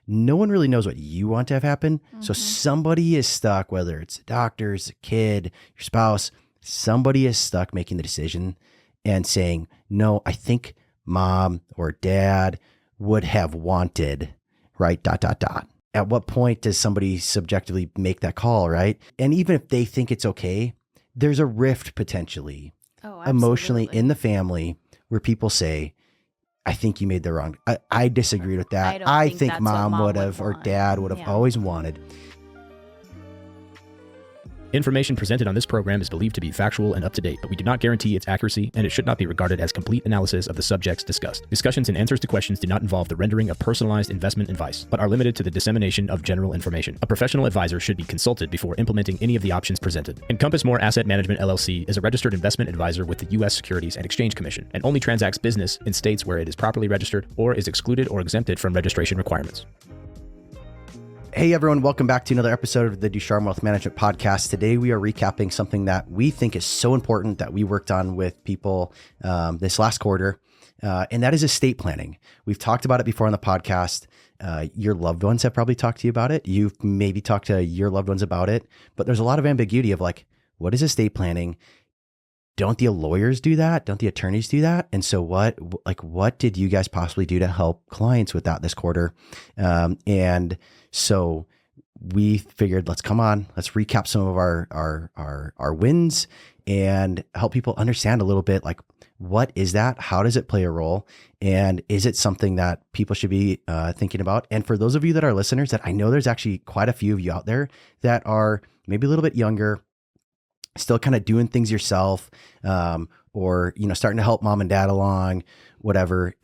no one really knows what you want to have happen. So somebody is stuck, whether it's doctors, a kid, your spouse, somebody is stuck making the decision and saying, no, I think mom or dad would have wanted, right? ... At what point does somebody subjectively make that call, right? And even if they think it's okay, there's a rift potentially emotionally in the family where people say, I think you made the wrong. I disagreed with that. I think mom would have or dad would have always wanted. Information presented on this program is believed to be factual and up to date, but we do not guarantee its accuracy, and it should not be regarded as complete analysis of the subjects discussed. Discussions and answers to questions do not involve the rendering of personalized investment advice, but are limited to the dissemination of general information. A professional advisor should be consulted before implementing any of the options presented. Encompass More Asset Management LLC is a registered investment advisor with the U.S. Securities and Exchange Commission and only transacts business in states where it is properly registered or is excluded or exempted from registration requirements. Hey everyone, welcome back to another episode of the Ducharme Wealth Management Podcast. Today we are recapping something that we think is so important that we worked on with people this last quarter, and that is estate planning. We've talked about it before on the podcast. Your loved ones have probably talked to you about it. You've maybe talked to your loved ones about it, but there's a lot of ambiguity of like, what is estate planning? Don't the lawyers do that? Don't the attorneys do that? And so what did you guys possibly do to help clients with that this quarter? And so we figured, let's recap some of our wins and help people understand a little bit, like, what is that? How does it play a role? And is it something that people should be thinking about? And for those of you that are listeners, that I know there's actually quite a few of you out there that are maybe a little bit younger, still kind of doing things yourself, or, starting to help mom and dad along, whatever.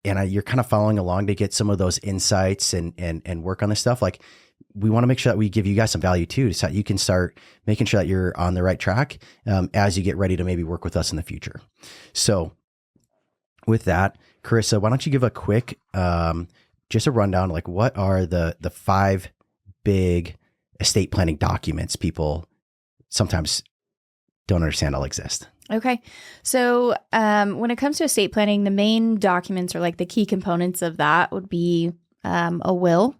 You're kind of following along to get some of those insights and work on this stuff. Like, we want to make sure that we give you guys some value too, so that you can start making sure that you're on the right track as you get ready to maybe work with us in the future. So with that, Carissa, why don't you give a quick, just a rundown, like what are the 5 big estate planning documents people sometimes don't understand all exist? Okay. So when it comes to estate planning, the main documents or like the key components of that would be a will.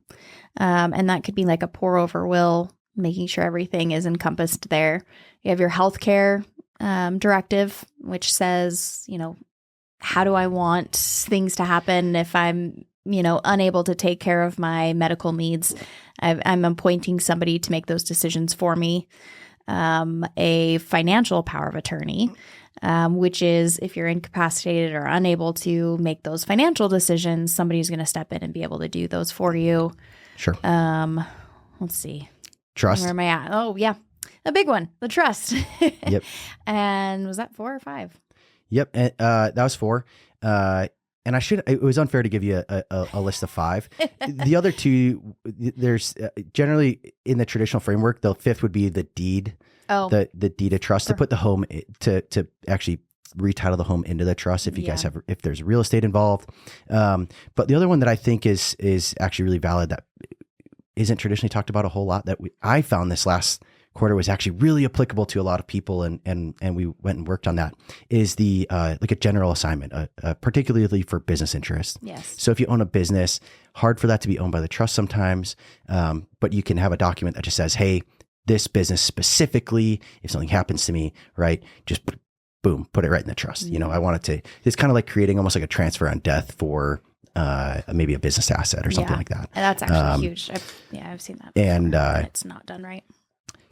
And that could be like a pour over will, making sure everything is encompassed there. You have your healthcare directive, which says, how do I want things to happen if I'm, unable to take care of my medical needs? I'm appointing somebody to make those decisions for me. A financial power of attorney, which is if you're incapacitated or unable to make those financial decisions, somebody's going to step in and be able to do those for you. Sure. Let's see. Trust. Where am I at? Oh, yeah. A big one, the trust. Yep. And was that 4 or 5? Yep. That was 4. And it was unfair to give you a list of 5. The other 2, there's generally in the traditional framework, the 5th would be the deed, the deed of trust to put the home to actually retitle the home into the trust if you guys have, if there's real estate involved. But the other one that I think is actually really valid that isn't traditionally talked about a whole lot that I found this last quarter was actually really applicable to a lot of people, and we went and worked on that, is the like a general assignment, particularly for business interests. Yes. So if you own a business, hard for that to be owned by the trust sometimes, but you can have a document that just says, hey, this business specifically, if something happens to me, right, just boom, put it right in the trust. I want it to, it's kind of like creating almost like a transfer on death for maybe a business asset or something like that. And that's actually huge. I've seen that before, and it's not done right.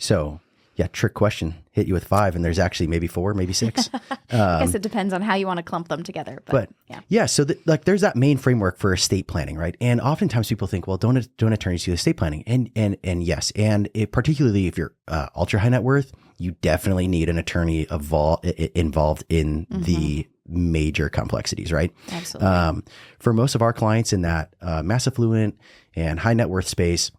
So yeah, trick question, hit you with 5 and there's actually maybe 4, maybe 6. I guess it depends on how you want to clump them together. But yeah. So there's that main framework for estate planning, right? And oftentimes people think, well, don't attorneys do estate planning? And yes. And particularly if you're ultra high net worth, you definitely need an attorney involved in the major complexities, right? Absolutely. For most of our clients in that mass affluent and high net worth space,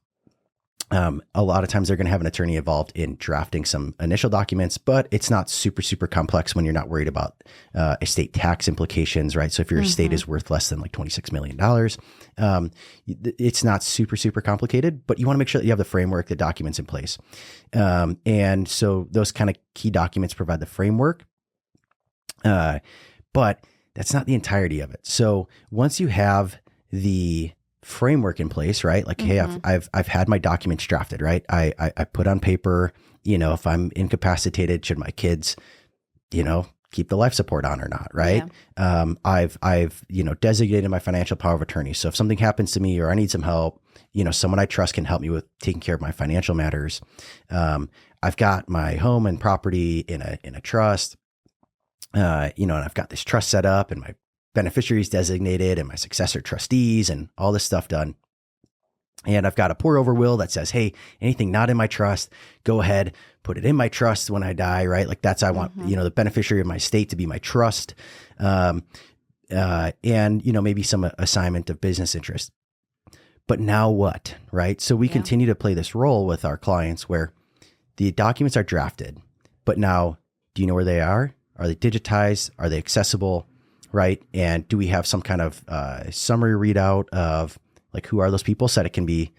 a lot of times they're going to have an attorney involved in drafting some initial documents, but it's not super, super complex when you're not worried about estate tax implications, right? So if your estate is worth less than like $26 million, it's not super, super complicated, but you want to make sure that you have the framework, the documents in place. And so those kind of key documents provide the framework, but that's not the entirety of it. So once you have the framework in place, right? Like, hey, I've had my documents drafted, right? I put on paper, if I'm incapacitated, should my kids, keep the life support on or not, right? Yeah. I've designated my financial power of attorney. So if something happens to me or I need some help, someone I trust can help me with taking care of my financial matters. I've got my home and property in a trust, and I've got this trust set up and my beneficiaries designated and my successor trustees and all this stuff done. And I've got a pour over will that says, hey, anything not in my trust, go ahead, put it in my trust when I die, right? Like I want, the beneficiary of my estate to be my trust. And, maybe some assignment of business interest. But now what, right? So we continue to play this role with our clients where the documents are drafted, but now do you know where they are? Are they digitized? Are they accessible? Right. And do we have some kind of summary readout of like, who are those people so that it can be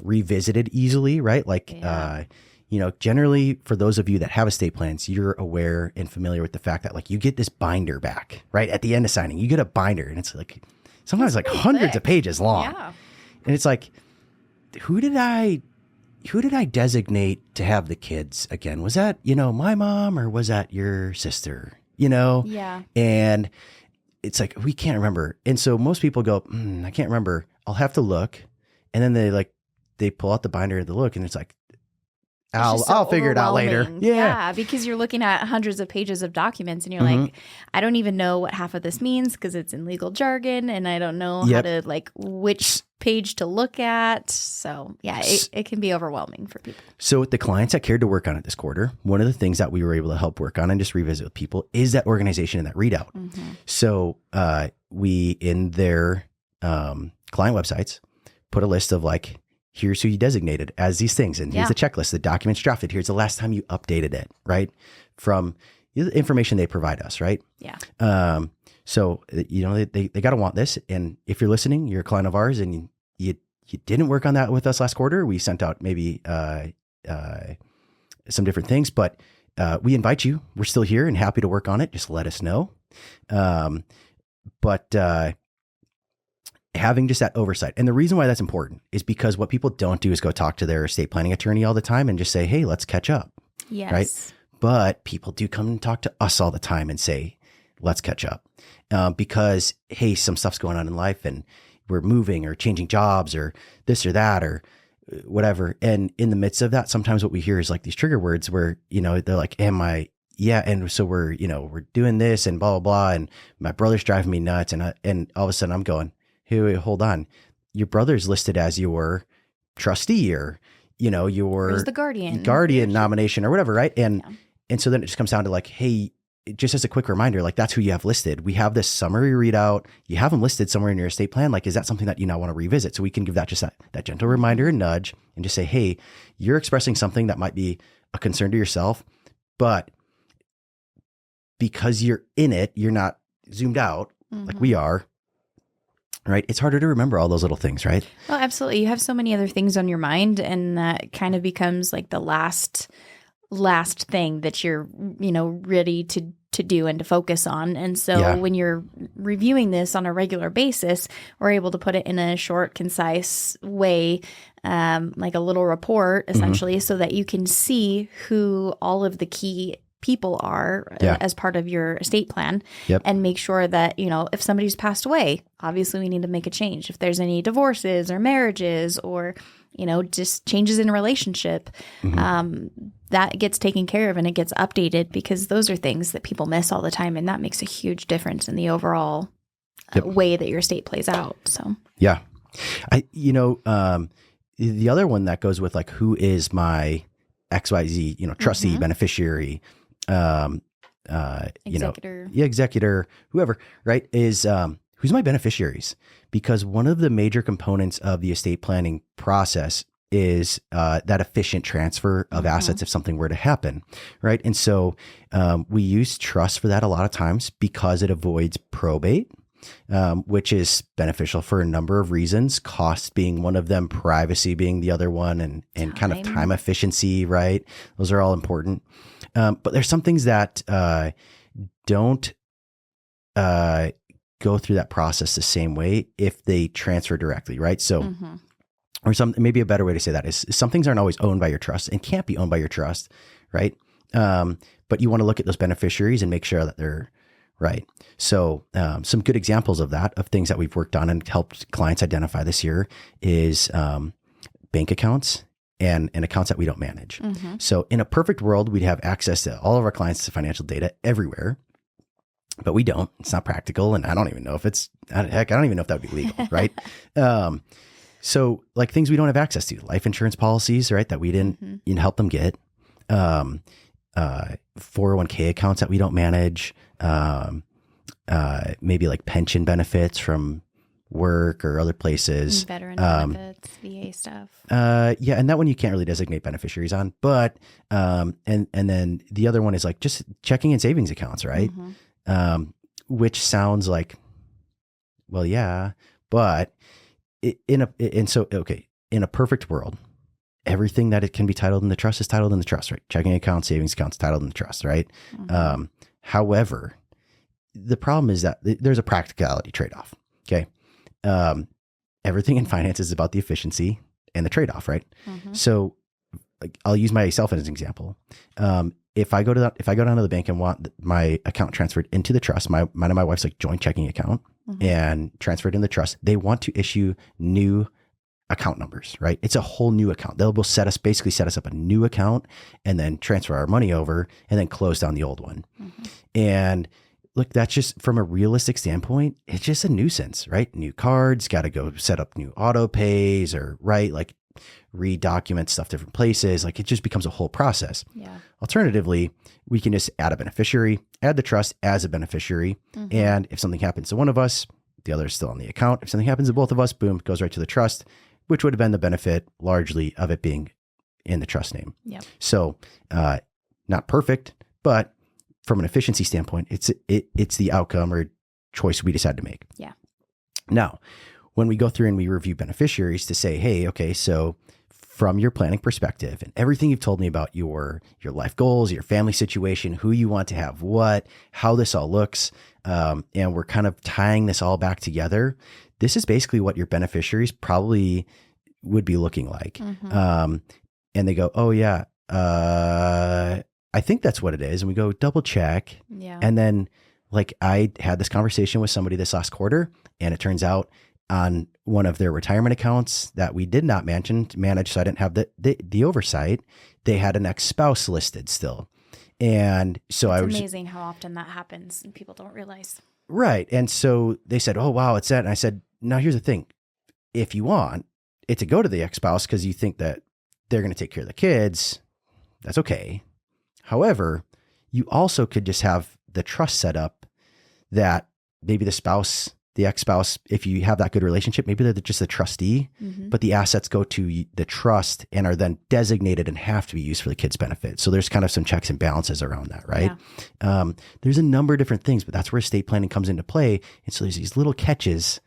revisited easily, right? Like, generally for those of you that have estate plans, you're aware and familiar with the fact that like you get this binder back, right? At the end of signing, you get a binder and it's like, sometimes like hundreds of pages long. Yeah. And it's like, who did I designate to have the kids again? Was that, my mom or was that your sister? Yeah. And it's like, we can't remember. And so most people go, I can't remember. I'll have to look. And then they pull out the binder to look and it's like, I'll figure it out later. Yeah. Because you're looking at hundreds of pages of documents and you're like, I don't even know what half of this means because it's in legal jargon and I don't know how to which page to look at. So yeah, it can be overwhelming for people. So with the clients that cared to work on it this quarter, one of the things that we were able to help work on and just revisit with people is that organization and that readout. So we, in their client websites, put a list of like, here's who you designated as these things. And here's the checklist, the documents drafted. Here's the last time you updated it, right? From the information they provide us, right? Yeah. So, they got to want this. And if you're listening, you're a client of ours and you didn't work on that with us last quarter, we sent out maybe some different things, but we invite you. We're still here and happy to work on it. Just let us know. But having just that oversight. And the reason why that's important is because what people don't do is go talk to their estate planning attorney all the time and just say, hey, let's catch up. Yes. Right. But people do come and talk to us all the time and say, let's catch up. Because, hey, some stuff's going on in life and we're moving or changing jobs or this or that or whatever. And in the midst of that, sometimes what we hear is like these trigger words where, they're like, and so we're doing this and blah, blah, blah. And my brother's driving me nuts. And all of a sudden I'm going, hey, wait, hold on. Your brother's listed as your trustee or, your the guardian nomination or whatever. Right. And so then it just comes down to like, hey, just as a quick reminder, like that's who you have listed. We have this summary readout. You have them listed somewhere in your estate plan. Like, is that something that you now want to revisit? So we can give that just that gentle reminder and nudge and just say, hey, you're expressing something that might be a concern to yourself, but because you're in it, you're not zoomed out like we are. Right. It's harder to remember all those little things, right? Oh, absolutely. You have so many other things on your mind and that kind of becomes like the last thing that you're, ready to do and to focus on. And so when you're reviewing this on a regular basis, we're able to put it in a short, concise way, like a little report essentially, so that you can see who all of the key people are as part of your estate plan and make sure that, if somebody's passed away, obviously we need to make a change. If there's any divorces or marriages or, just changes in a relationship, that gets taken care of and it gets updated because those are things that people miss all the time. And that makes a huge difference in the overall way that your estate plays out. So, the other one that goes with like, who is my XYZ, trustee, beneficiary, executor, whoever, right, is who's my beneficiaries? Because one of the major components of the estate planning process is that efficient transfer of assets if something were to happen, right? And so we use trust for that a lot of times because it avoids probate, which is beneficial for a number of reasons, cost being one of them, privacy being the other one, and kind of time efficiency, right? Those are all important. But there's some things that don't go through that process the same way if they transfer directly, right? So, or maybe a better way to say that is some things aren't always owned by your trust and can't be owned by your trust, right? But you want to look at those beneficiaries and make sure that they're right. So some good examples of that, of things that we've worked on and helped clients identify this year is bank accounts and accounts that we don't manage. So in a perfect world, we'd have access to all of our clients' financial data everywhere, but we don't. It's not practical. And I don't even know if I don't even know if that would be legal, right? So like things we don't have access to, life insurance policies, right? That we didn't help them get, 401k accounts that we don't manage, maybe like pension benefits from work or other places. Veteran benefits, VA stuff. Yeah. And that one you can't really designate beneficiaries on, but, and then the other one is like just checking and savings accounts, right? Which sounds like, well, yeah, but in a perfect world, everything that it can be titled in the trust is titled in the trust, right? Checking accounts, savings accounts, titled in the trust, right? However, the problem is that there's a practicality trade-off. Okay. Everything in finance is about the efficiency and the trade-off, right? So like, I'll use myself as an example. If I go down to the bank and want my account transferred into the trust, mine and my wife's like joint checking account and transferred in the trust, they want to issue new account numbers, right? It's a whole new account. They'll basically set us up a new account and then transfer our money over and then close down the old one. And look, that's just from a realistic standpoint, it's just a nuisance, right? New cards, got to go set up new auto pays or right, like redocument stuff different places. Like it just becomes a whole process. Yeah. Alternatively, we can just add a beneficiary, add the trust as a beneficiary. And if something happens to one of us, the other is still on the account. If something happens to both of us, boom, it goes right to the trust, which would have been the benefit largely of it being in the trust name. Yeah. So not perfect, but from an efficiency standpoint, it's the outcome or choice we decided to make. Yeah. Now, when we go through and we review beneficiaries to say, hey, okay, so from your planning perspective and everything you've told me about your life goals, your family situation, who you want to have what, how this all looks, and we're kind of tying this all back together, this is basically what your beneficiaries probably would be looking like. And they go, oh yeah, I think that's what it is. And we go double check. Yeah. And then like I had this conversation with somebody this last quarter, and it turns out on one of their retirement accounts that we did not manage, so I didn't have the oversight, they had an ex-spouse listed still. And so it's amazing how often that happens and people don't realize. Right. And so they said, oh, wow, it's that. And I said, now here's the thing. If you want it to go to the ex-spouse because you think that they're going to take care of the kids, that's okay. However, you also could just have the trust set up that maybe the ex-spouse, if you have that good relationship, maybe they're just the trustee, but the assets go to the trust and are then designated and have to be used for the kids' benefit. So there's kind of some checks and balances around that, right? Yeah. There's a number of different things, but that's where estate planning comes into play. And so there's these little catches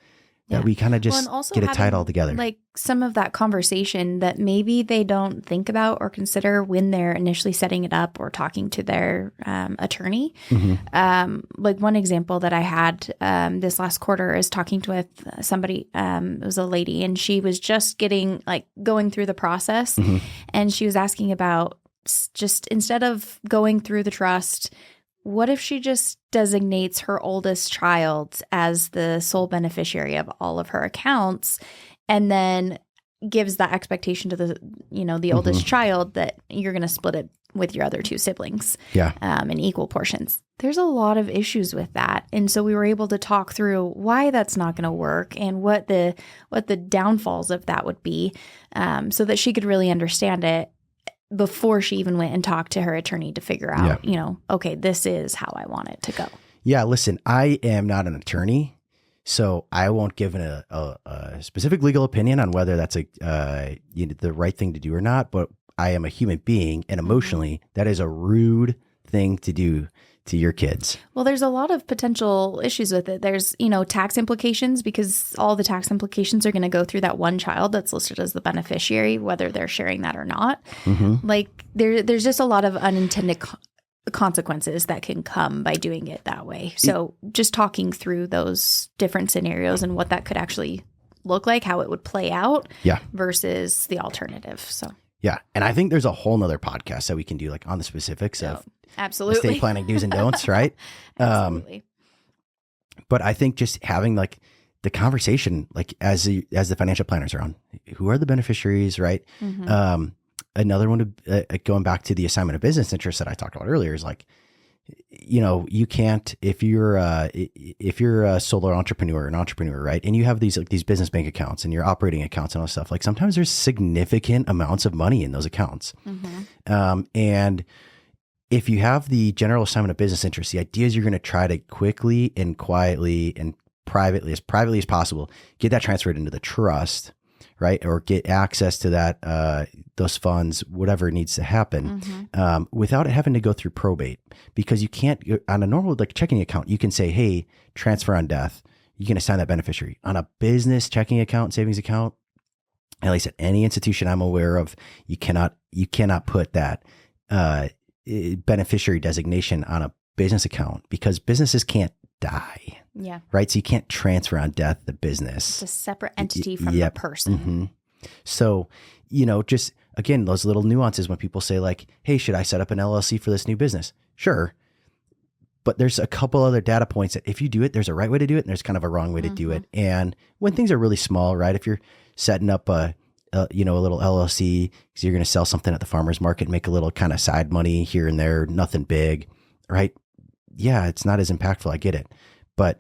that we kind of just get it tied all together. Like some of that conversation that maybe they don't think about or consider when they're initially setting it up or talking to their attorney. Like one example that I had this last quarter is talking with somebody, it was a lady, and she was just going through the process, and she was asking about just instead of going through the trust, what if she just designates her oldest child as the sole beneficiary of all of her accounts and then gives that expectation to the oldest child that you're going to split it with your other two siblings in equal portions? There's a lot of issues with that. And so we were able to talk through why that's not going to work and what the downfalls of that would be, so that she could really understand it before she even went and talked to her attorney to figure out, okay, this is how I want it to go. Yeah. Listen, I am not an attorney, so I won't give a specific legal opinion on whether that's the right thing to do or not, but I am a human being, and emotionally, that is a rude thing to do to your kids. Well, there's a lot of potential issues with it. There's, tax implications, because all the tax implications are going to go through that one child that's listed as the beneficiary, whether they're sharing that or not. Like there's just a lot of unintended consequences that can come by doing it that way. So just talking through those different scenarios and what that could actually look like, how it would play out versus the alternative. So yeah. And I think there's a whole nother podcast that we can do like on the specifics of absolutely estate planning do's and don'ts, right? Absolutely. But I think just having like the conversation, like as the financial planners are on, who are the beneficiaries, right? Another one, going back to the assignment of business interests that I talked about earlier, is like, you can't, if you're a solo entrepreneur, an entrepreneur, right? And you have these business bank accounts and your operating accounts and all that stuff. Like sometimes there's significant amounts of money in those accounts. And if you have the general assignment of business interest, the idea is you're going to try to quickly and quietly and privately as possible, get that transferred into the trust, right? Or get access to that, those funds, whatever needs to happen, without it having to go through probate. Because you can't, on a normal like checking account, you can say, hey, transfer on death. You can assign that beneficiary. On a business checking account, savings account, at least at any institution I'm aware of, you cannot put that beneficiary designation on a business account because businesses can't die. Yeah. Right. So you can't transfer on death the business. It's a separate entity from the person. So, just again, those little nuances when people say like, hey, should I set up an LLC for this new business? Sure. But there's a couple other data points that if you do it, there's a right way to do it and there's kind of a wrong way to do it. And when things are really small, right? If you're setting up a little LLC because you're going to sell something at the farmer's market and make a little kind of side money here and there, nothing big, right? Yeah, it's not as impactful. I get it. But,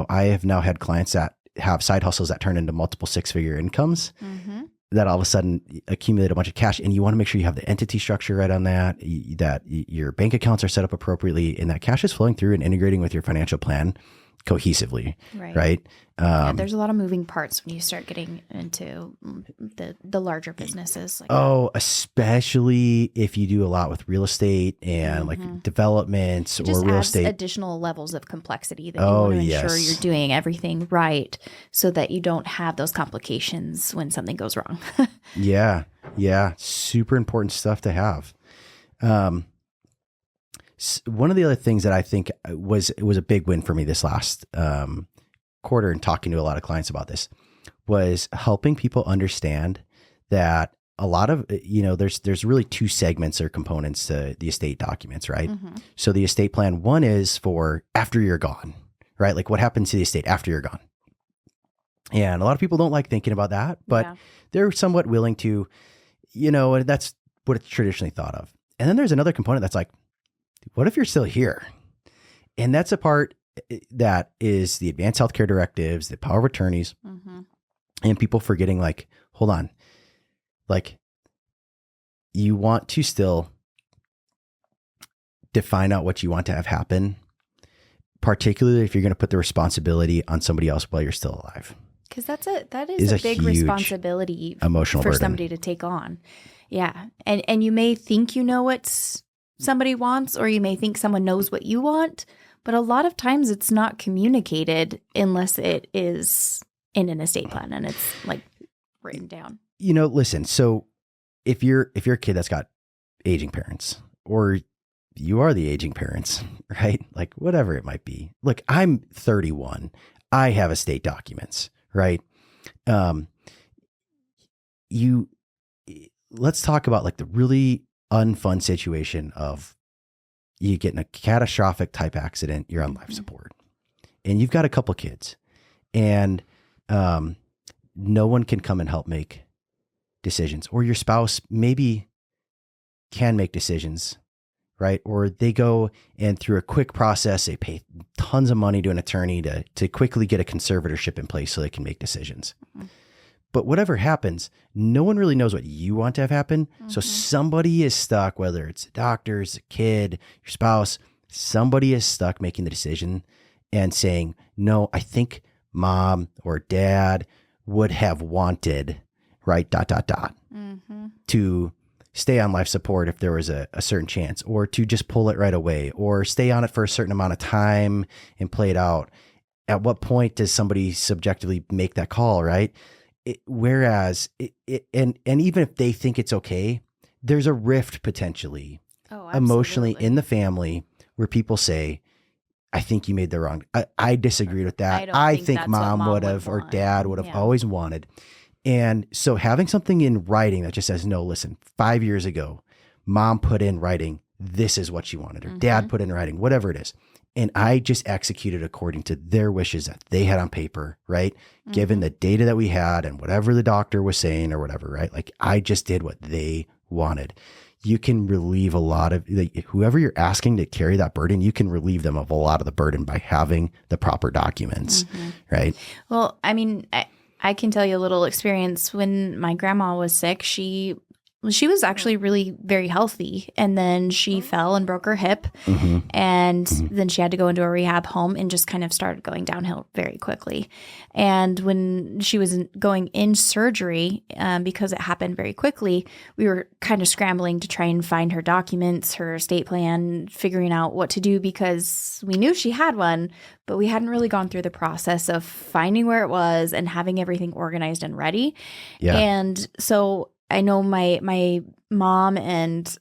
I have now had clients that have side hustles that turn into multiple 6-figure incomes that all of a sudden accumulate a bunch of cash. And you want to make sure you have the entity structure right on that your bank accounts are set up appropriately and that cash is flowing through and integrating with your financial plan cohesively. Right. There's a lot of moving parts when you start getting into the larger businesses. Especially if you do a lot with real estate and like developments or real estate. Additional levels of complexity that you want to ensure you're doing everything right so that you don't have those complications when something goes wrong. Yeah. Super important stuff to have. One of the other things that I think was a big win for me this last quarter and talking to a lot of clients about this was helping people understand that a lot of, there's really two segments or components to the estate documents, right? So the estate plan, one is for after you're gone, right? Like what happens to the estate after you're gone. And a lot of people don't like thinking about that, but they're somewhat willing to, that's what it's traditionally thought of. And then there's another component that's like, what if you're still here? And that's a part that is the advanced healthcare directives, the power of attorneys, and people forgetting like, hold on, like you want to still define out what you want to have happen, particularly if you're going to put the responsibility on somebody else while you're still alive. Because that is a big responsibility emotional for burden. Somebody to take on. Yeah. And you may think you know what's somebody wants, or you may think someone knows what you want, but a lot of times it's not communicated unless it is in an estate plan and it's like written down. Listen, so if you're a kid that's got aging parents or you are the aging parents, right? Like whatever it might be. Look, I'm 31. I have estate documents, right? Let's talk about like the really unfun situation of you get in a catastrophic type accident, you're on life support and you've got a couple kids and no one can come and help make decisions, or your spouse maybe can make decisions, right? Or they go and through a quick process, they pay tons of money to an attorney to quickly get a conservatorship in place so they can make decisions. But whatever happens, no one really knows what you want to have happen. So somebody is stuck, whether it's doctors, a kid, your spouse, somebody is stuck making the decision and saying, no, I think mom or dad would have wanted, right, ... to stay on life support if there was a certain chance, or to just pull it right away, or stay on it for a certain amount of time and play it out. At what point does somebody subjectively make that call, right? Whereas, and even if they think it's okay, there's a rift potentially Oh, emotionally absolutely. in the family where people say, I think you made the wrong. I disagreed with that. I don't I think think that's what mom mom would would have or want. dad would have Yeah. always wanted. And so having something in writing that just says, no, listen, 5 years ago, mom put in writing, this is what she wanted, or dad put in writing, whatever it is. And I just executed according to their wishes that they had on paper, right? Given the data that we had and whatever the doctor was saying or whatever, right? Like I just did what they wanted. You can relieve a lot of whoever you're asking to carry that burden, you can relieve them of a lot of the burden by having the proper documents, right? Well, I mean, I can tell you a little experience. When my grandma was sick, she was actually really very healthy, and then she fell and broke her hip, and then she had to go into a rehab home and just kind of started going downhill very quickly. And when she was going in surgery, because it happened very quickly, we were kind of scrambling to try and find her documents, her estate plan, figuring out what to do, because we knew she had one, but we hadn't really gone through the process of finding where it was and having everything organized and ready. Yeah. And so I know my mom and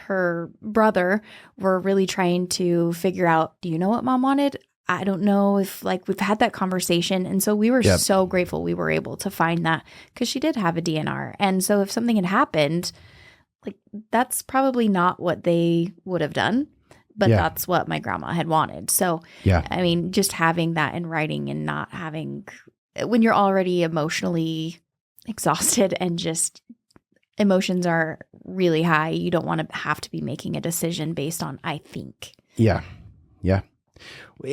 her brother were really trying to figure out, do you know what mom wanted? I don't know if we've had that conversation. And so we were so grateful we were able to find that, because she did have a DNR. And so if something had happened, that's probably not what they would have done, but that's what my grandma had wanted. So, I mean, just having that in writing and not having, when you're already emotionally exhausted and just emotions are really high, you don't want to have to be making a decision based on, I think. Yeah.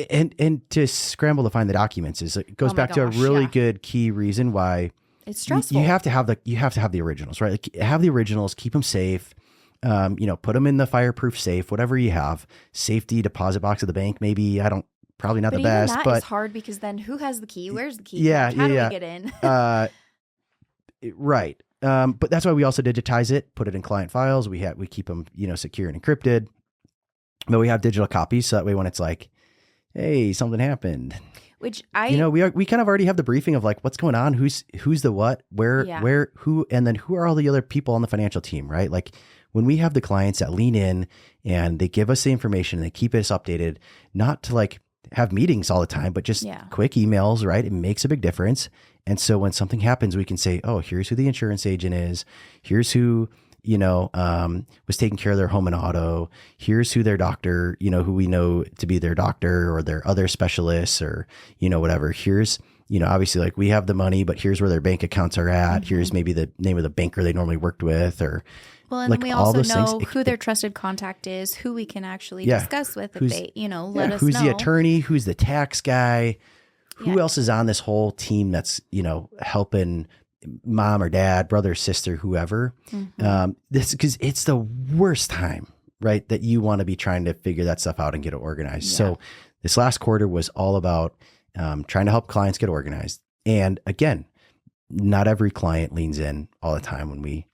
And to scramble to find the documents it goes back to a really good key reason why it's stressful. You have to have the originals, right? Like have the originals, keep them safe. Put them in the fireproof safe, whatever you have. Safety deposit box of the bank, maybe. Probably not the best, but it's hard, because then who has the key? Where's the key? How do we get in? Right. But that's why we also digitize it, put it in client files. We keep them, secure and encrypted, but we have digital copies. So that way, when it's like, hey, something happened, which we kind of already have the briefing of like, what's going on, who's the what, where, who, and then who are all the other people on the financial team, right? Like when we have the clients that lean in and they give us the information and they keep us updated, not to like have meetings all the time, but just quick emails, right? It makes a big difference. And so when something happens, we can say, oh, here's who the insurance agent is. Here's who, was taking care of their home and auto. Here's who their doctor, who we know to be their doctor or their other specialists or, whatever. Here's, obviously like we have the money, but here's where their bank accounts are at. Here's maybe the name of the banker they normally worked with, or well, and we also know who their trusted contact is, who we can actually discuss with if they, let us know. Who's the attorney, who's the tax guy, who else is on this whole team that's, helping mom or dad, brother, sister, whoever. This, because it's the worst time, right, that you want to be trying to figure that stuff out and get it organized. So this last quarter was all about trying to help clients get organized. And again, not every client leans in all the time when we,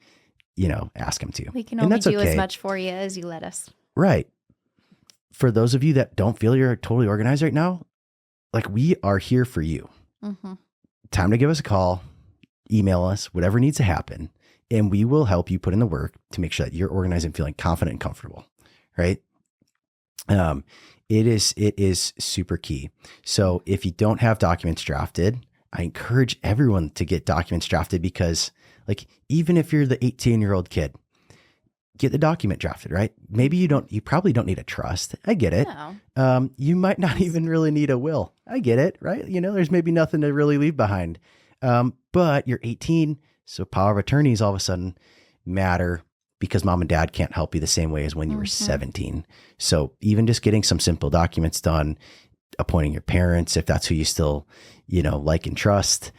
ask them to. We can only do as much for you as you let us. Right. For those of you that don't feel you're totally organized right now, like we are here for you. Time to give us a call, email us, whatever needs to happen. And we will help you put in the work to make sure that you're organized and feeling confident and comfortable. Right. It is super key. So if you don't have documents drafted, I encourage everyone to get documents drafted, because like, even if you're the 18-year-old kid, get the document drafted, right? Maybe you probably don't need a trust. I get it. No. You might not even really need a will. I get it, right? There's maybe nothing to really leave behind. But you're 18, so power of attorneys all of a sudden matter, because mom and dad can't help you the same way as when you were 17. So even just getting some simple documents done, appointing your parents, if that's who you still, like and trust,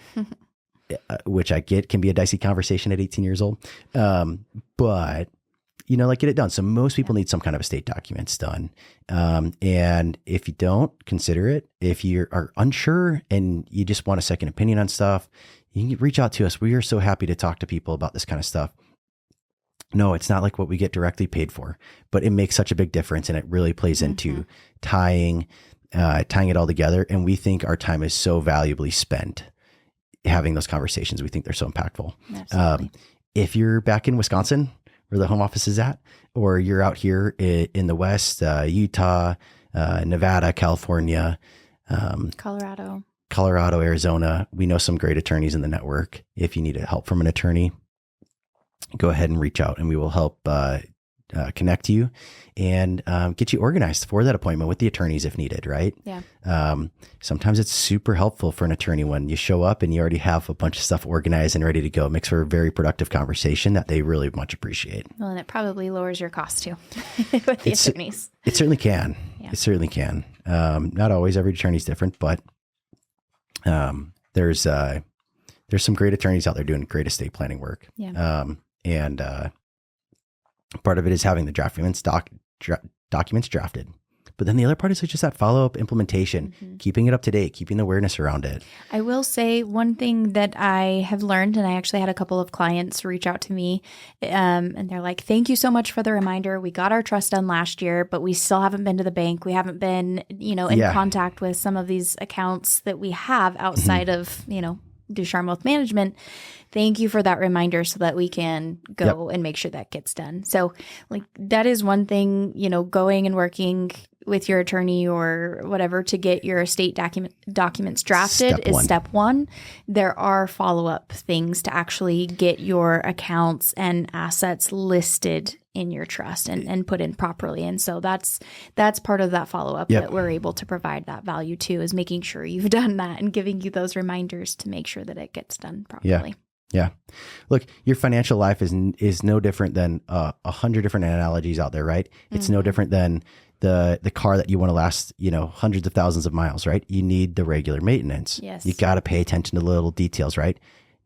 which I get can be a dicey conversation at 18 years old. But get it done. So most people need some kind of estate documents done. And if you don't, consider it. If you are unsure and you just want a second opinion on stuff, you can reach out to us. We are so happy to talk to people about this kind of stuff. No, it's not like what we get directly paid for, but it makes such a big difference, and it really plays into tying it all together. And we think our time is so valuably spent having those conversations. We think they're so impactful. Absolutely. If you're back in Wisconsin, where the home office is at, or you're out here in the West, Utah, Nevada, California, Colorado, Arizona, we know some great attorneys in the network. If you need help from an attorney, go ahead and reach out and we will help connect you and get you organized for that appointment with the attorneys if needed, right? Yeah. Sometimes it's super helpful for an attorney when you show up and you already have a bunch of stuff organized and ready to go. It makes for a very productive conversation that they really much appreciate. Well, and it probably lowers your cost too with the attorneys. It certainly can. Yeah. It certainly can. Not always. Every attorney is different, but there's some great attorneys out there doing great estate planning work. Yeah. And part of it is having the documents drafted. But then the other part is just that follow-up implementation, keeping it up to date, keeping the awareness around it. I will say one thing that I have learned, and I actually had a couple of clients reach out to me, and they're like, thank you so much for the reminder. We got our trust done last year, but we still haven't been to the bank. We haven't been, in contact with some of these accounts that we have outside of, Ducharme Wealth Management. Thank you for that reminder so that we can go and make sure that gets done. So that is one thing, going and working with your attorney or whatever to get your estate documents drafted is step one. There are follow-up things to actually get your accounts and assets listed in your trust and put in properly. And so that's part of that follow-up that we're able to provide that value to, is making sure you've done that and giving you those reminders to make sure that it gets done properly. Yeah. Look, your financial life is no different than 100 different analogies out there, right? It's no different than the car that you want to last, hundreds of thousands of miles, right? You need the regular maintenance. Yes. You got to pay attention to the little details, right?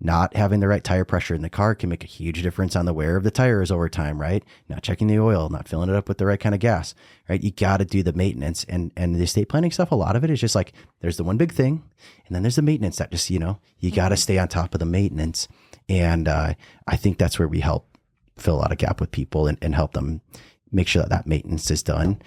Not having the right tire pressure in the car can make a huge difference on the wear of the tires over time, right? Not checking the oil, not filling it up with the right kind of gas, right? You got to do the maintenance and the estate planning stuff. A lot of it is just like, there's the one big thing, and then there's the maintenance that just, you got to stay on top of the maintenance. And I think that's where we help fill out a gap with people and help them make sure that maintenance is done.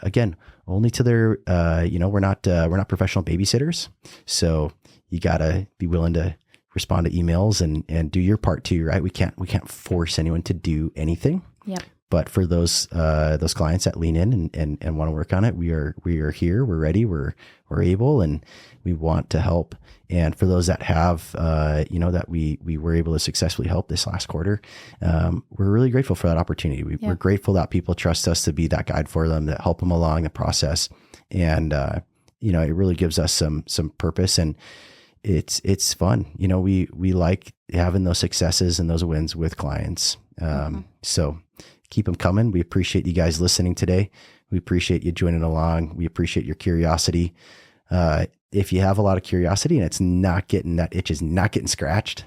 Again, only to their, we're not professional babysitters. So you got to be willing to respond to emails and do your part too, right? We can't force anyone to do anything. Yep. But for those clients that lean in and want to work on it, we are here, we're ready, we're able, and we want to help. And for those that have, that we were able to successfully help this last quarter, we're really grateful for that opportunity. We're grateful that people trust us to be that guide for them, that help them along the process. And, it really gives us some purpose, and it's fun. We like having those successes and those wins with clients. So keep them coming. We appreciate you guys listening today. We appreciate you joining along. We appreciate your curiosity. If you have a lot of curiosity and that itch is not getting scratched,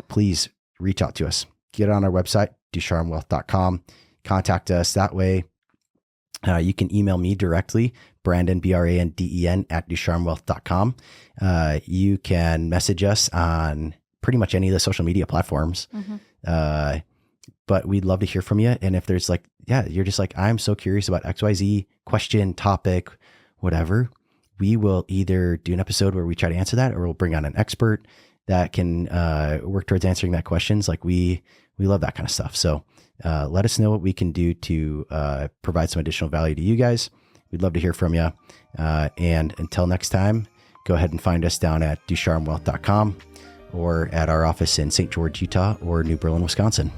please reach out to us. Get on our website, ducharmewealth.com. Contact us that way. You can email me directly, Brandon, BRANDEN @ducharmewealth.com. You can message us on pretty much any of the social media platforms. But we'd love to hear from you. And if there's you're just like, I'm so curious about XYZ question, topic, whatever, we will either do an episode where we try to answer that, or we'll bring on an expert that can work towards answering that questions. We love that kind of stuff. So let us know what we can do to provide some additional value to you guys. We'd love to hear from you. And until next time, go ahead and find us down at ducharmewealth.com or at our office in St. George, Utah, or New Berlin, Wisconsin.